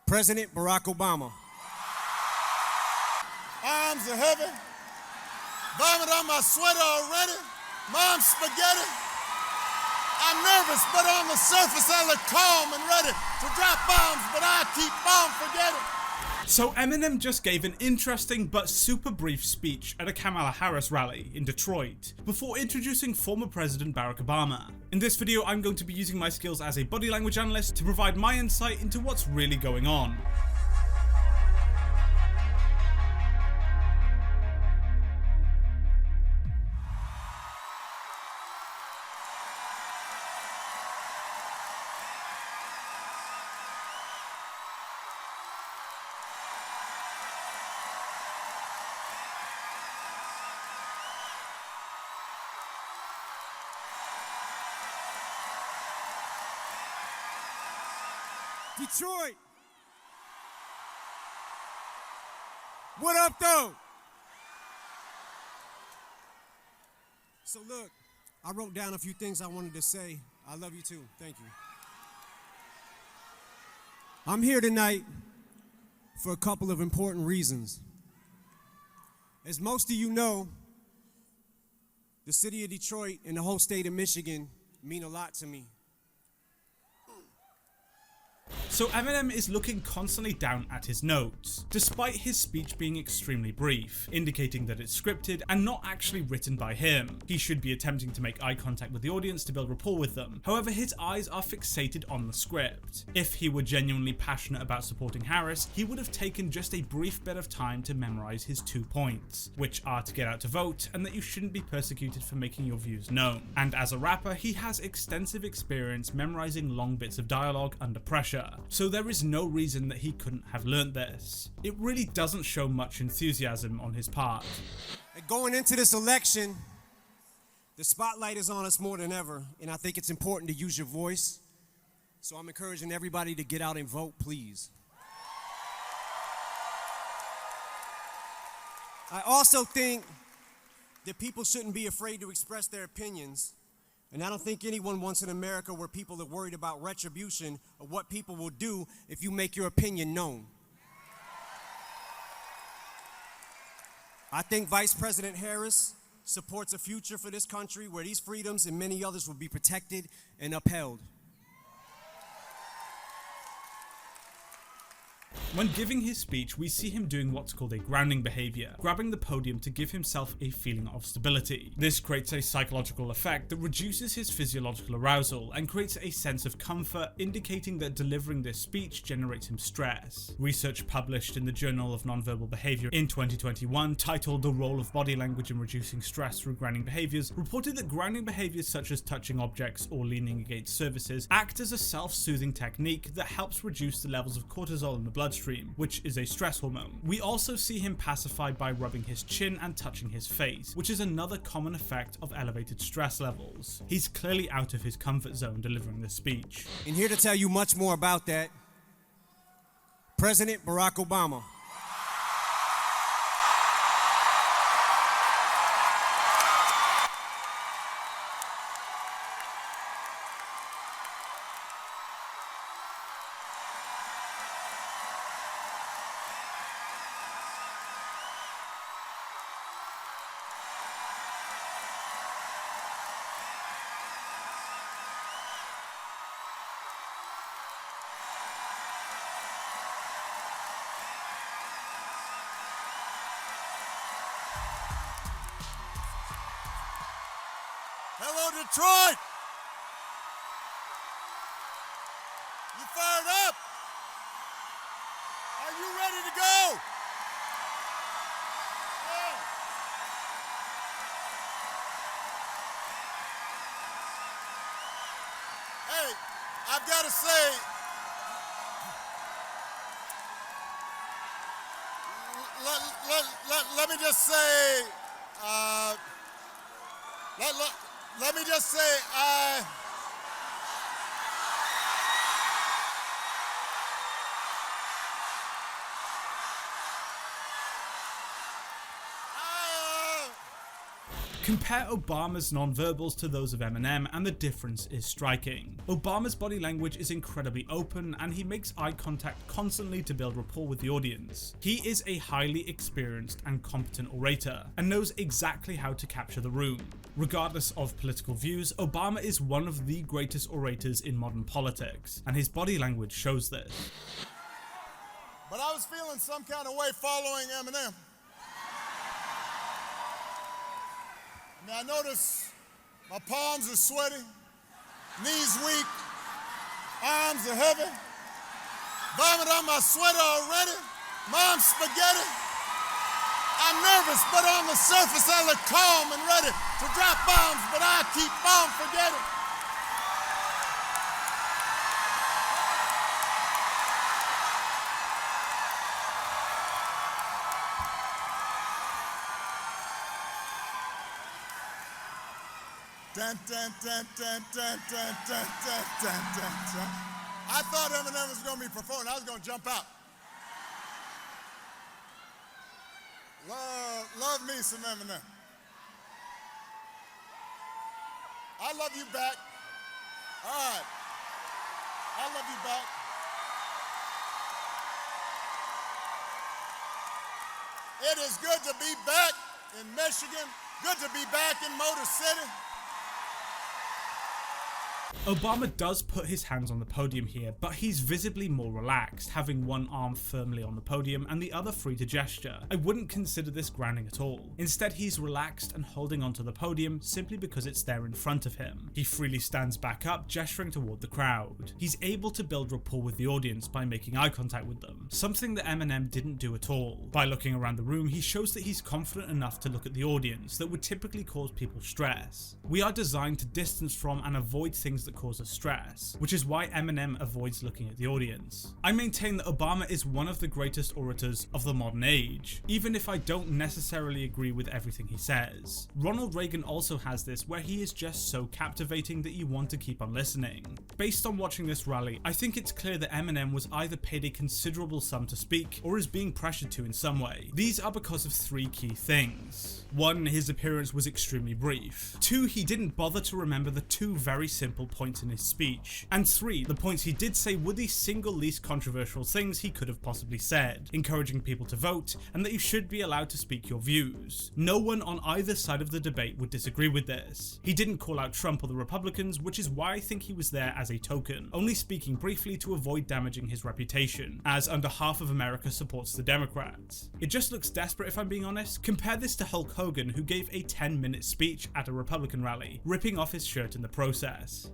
President Barack Obama. Arms are heavy. Vomit on my sweater already. Mom's spaghetti. I'm nervous, but on the surface I look calm and ready to drop bombs, but I keep on forgetting. So Eminem just gave an interesting but super brief speech at a Kamala Harris rally in Detroit before introducing former President Barack Obama. In this video, I'm going to be using my skills as a body language analyst to provide my insight into what's really going on. Detroit. What up, though? So look, I wrote down a few things I wanted to say. I love you too. Thank you. I'm here tonight for a couple of important reasons. As most of you know, the city of Detroit and the whole state of Michigan mean a lot to me. So Eminem is looking constantly down at his notes, despite his speech being extremely brief, indicating that it's scripted and not actually written by him. He should be attempting to make eye contact with the audience to build rapport with them. However, his eyes are fixated on the script. If he were genuinely passionate about supporting Harris, he would have taken just a brief bit of time to memorize his 2 points, which are to get out to vote and that you shouldn't be persecuted for making your views known. And as a rapper, he has extensive experience memorizing long bits of dialogue under pressure. So there is no reason that he couldn't have learned this. It really doesn't show much enthusiasm on his part. Going into this election, the spotlight is on us more than ever, and I think it's important to use your voice. So I'm encouraging everybody to get out and vote, please. I also think that people shouldn't be afraid to express their opinions. And I don't think anyone wants an America where people are worried about retribution or what people will do if you make your opinion known. I think Vice President Harris supports a future for this country where these freedoms and many others will be protected and upheld. When giving his speech, we see him doing what's called a grounding behavior, grabbing the podium to give himself a feeling of stability. This creates a psychological effect that reduces his physiological arousal and creates a sense of comfort, indicating that delivering this speech generates him stress. Research published in the Journal of Nonverbal Behavior in 2021, titled "The Role of Body Language in Reducing Stress Through Grounding Behaviors," reported that grounding behaviors such as touching objects or leaning against surfaces act as a self-soothing technique that helps reduce the levels of cortisol in the bloodstream, which is a stress hormone. We also see him pacified by rubbing his chin and touching his face, which is another common effect of elevated stress levels. He's clearly out of his comfort zone delivering this speech. And here to tell you much more about that, President Barack Obama. Hello, Detroit! You fired up? Are you ready to go? Yeah. Hey, I've got to say, let me just say, let me just say, Compare Obama's nonverbals to those of Eminem and the difference is striking. Obama's body language is incredibly open and he makes eye contact constantly to build rapport with the audience. He is a highly experienced and competent orator and knows exactly how to capture the room. Regardless of political views, Obama is one of the greatest orators in modern politics, and his body language shows this. But I was feeling some kind of way following Eminem. I notice my palms are sweaty, knees weak, arms are heavy, vomit on my sweater already, mom's spaghetti. I'm nervous, but on the surface I look calm and ready to drop bombs, but I keep on forgetting. Dun, dun, dun, dun, dun, dun, dun, dun, dun, dun, dun. I thought Eminem was going to be performing. I was going to jump out. Love me some Eminem. I love you back. All right. I love you back. It is good to be back in Michigan. Good to be back in Motor City. Obama does put his hands on the podium here, but he's visibly more relaxed, having one arm firmly on the podium and the other free to gesture. I wouldn't consider this grounding at all. Instead, he's relaxed and holding onto the podium simply because it's there in front of him. He freely stands back up, gesturing toward the crowd. He's able to build rapport with the audience by making eye contact with them, something that Eminem didn't do at all. By looking around the room, he shows that he's confident enough to look at the audience that would typically cause people stress. We are designed to distance from and avoid things that cause us stress, which is why Eminem avoids looking at the audience. I maintain that Obama is one of the greatest orators of the modern age, even if I don't necessarily agree with everything he says. Ronald Reagan also has this, where he is just so captivating that you want to keep on listening. Based on watching this rally, I think it's clear that Eminem was either paid a considerable sum to speak, or is being pressured to in some way. These are because of three key things. 1. His appearance was extremely brief. 2. He didn't bother to remember the two very simple points in his speech. And 3. The points he did say were the single least controversial things he could have possibly said, encouraging people to vote, and that you should be allowed to speak your views. No one on either side of the debate would disagree with this. He didn't call out Trump or the Republicans, which is why I think he was there as a token, only speaking briefly to avoid damaging his reputation, as under half of America supports the Democrats. It just looks desperate if I'm being honest. Compare this to Hulk Hogan, who gave a 10-minute speech at a Republican rally, ripping off his shirt in the process.